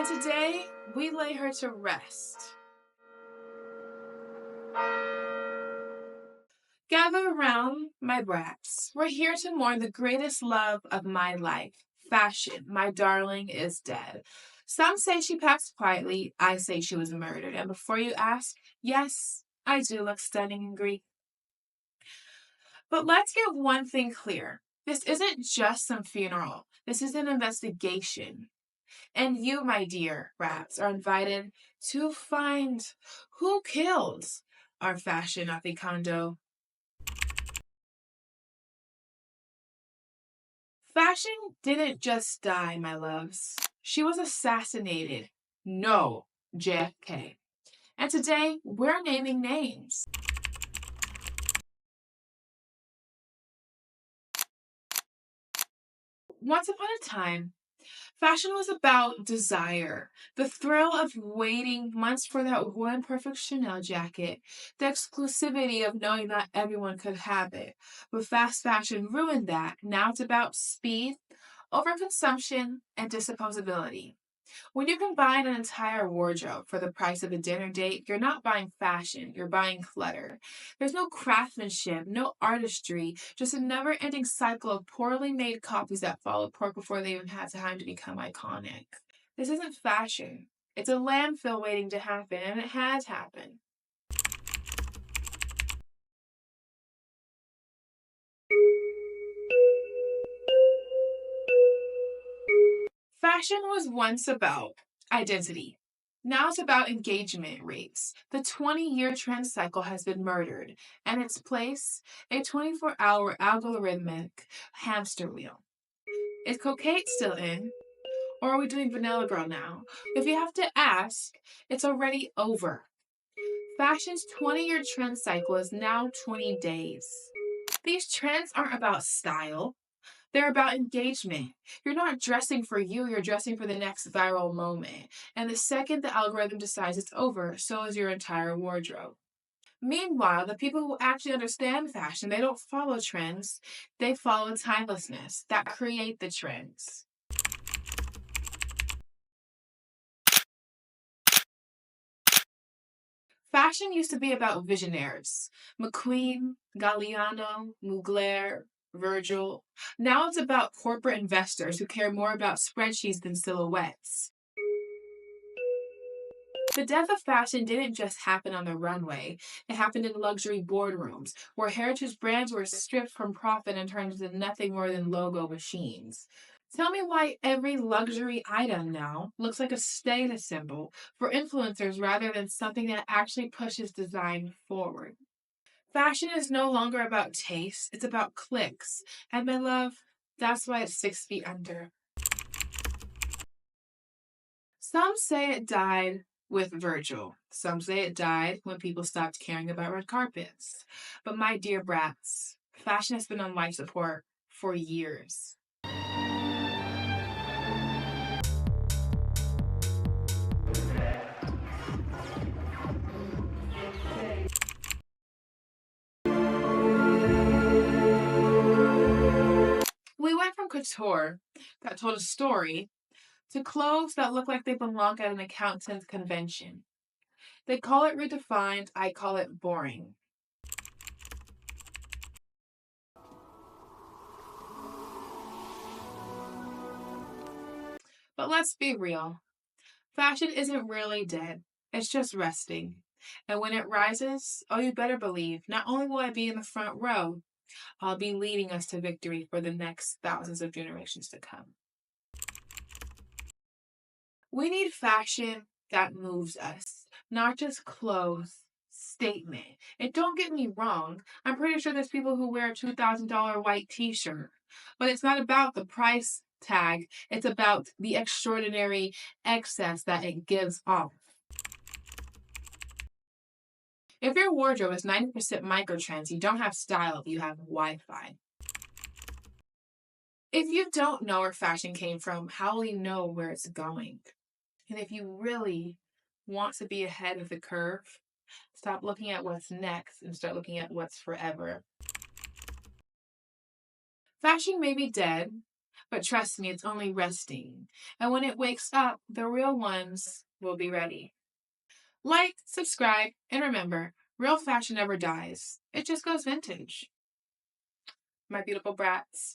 And today, we lay her to rest. Gather around, my brats. We're here to mourn the greatest love of my life. Fashion, my darling, is dead. Some say she passed quietly. I say she was murdered. And before you ask, yes, I do look stunning in grief. But let's get one thing clear. This isn't just some funeral. This is an investigation. And you, my dear rats, are invited to find who killed our fashion aficionado. Fashion didn't just die, my loves. She was assassinated. No, JFK. And today, we're naming names. Once upon a time, fashion was about desire, the thrill of waiting months for that one perfect Chanel jacket, the exclusivity of knowing not everyone could have it. But fast fashion ruined that. Now it's about speed, overconsumption, and disposability. When you combine an entire wardrobe for the price of a dinner date, you're not buying fashion, you're buying clutter. There's no craftsmanship, no artistry, just a never ending cycle of poorly made copies that fall apart before they even had time to become iconic. This isn't fashion, it's a landfill waiting to happen, and it has happened. Fashion was once about identity. Now it's about engagement rates. The 20-year trend cycle has been murdered, and its place, a 24-hour algorithmic hamster wheel. Is cocaine still in? Or are we doing Vanilla Girl now? If you have to ask, it's already over. Fashion's 20-year trend cycle is now 20 days. These trends aren't about style. They're about engagement. You're not dressing for you, you're dressing for the next viral moment. And the second the algorithm decides it's over, so is your entire wardrobe. Meanwhile, the people who actually understand fashion, they don't follow trends, they follow timelessness that create the trends. Fashion used to be about visionaries. McQueen, Galliano, Mugler, Virgil. Now it's about corporate investors who care more about spreadsheets than silhouettes. The death of fashion didn't just happen on the runway. It happened in luxury boardrooms, where heritage brands were stripped from profit and turned into nothing more than logo machines. Tell me why every luxury item now looks like a status symbol for influencers rather than something that actually pushes design forward. Fashion is no longer about taste, it's about clicks. And my love, that's why it's 6 feet under. Some say it died with Virgil. Some say it died when people stopped caring about red carpets. But my dear brats, fashion has been on life support for years. We went from couture that told a story to clothes that look like they belong at an accountant's convention. They call it redefined, I call it boring. But let's be real. Fashion isn't really dead. It's just resting. And when it rises, oh, you better believe, not only will I be in the front row, I'll be leading us to victory for the next thousands of generations to come. We need fashion that moves us, not just clothes. Statement. And don't get me wrong, I'm pretty sure there's people who wear a $2,000 white t shirt, but it's not about the price tag, it's about the extraordinary excess that it gives off. If your wardrobe is 90% microtrends, you don't have style, you have Wi Fi. If you don't know where fashion came from, how will you know where it's going? And if you really want to be ahead of the curve, stop looking at what's next and start looking at what's forever. Fashion may be dead, But trust me, it's only resting. And when it wakes up, the real ones will be ready. Like, subscribe, and remember, real fashion never dies. It just goes vintage. My beautiful brats.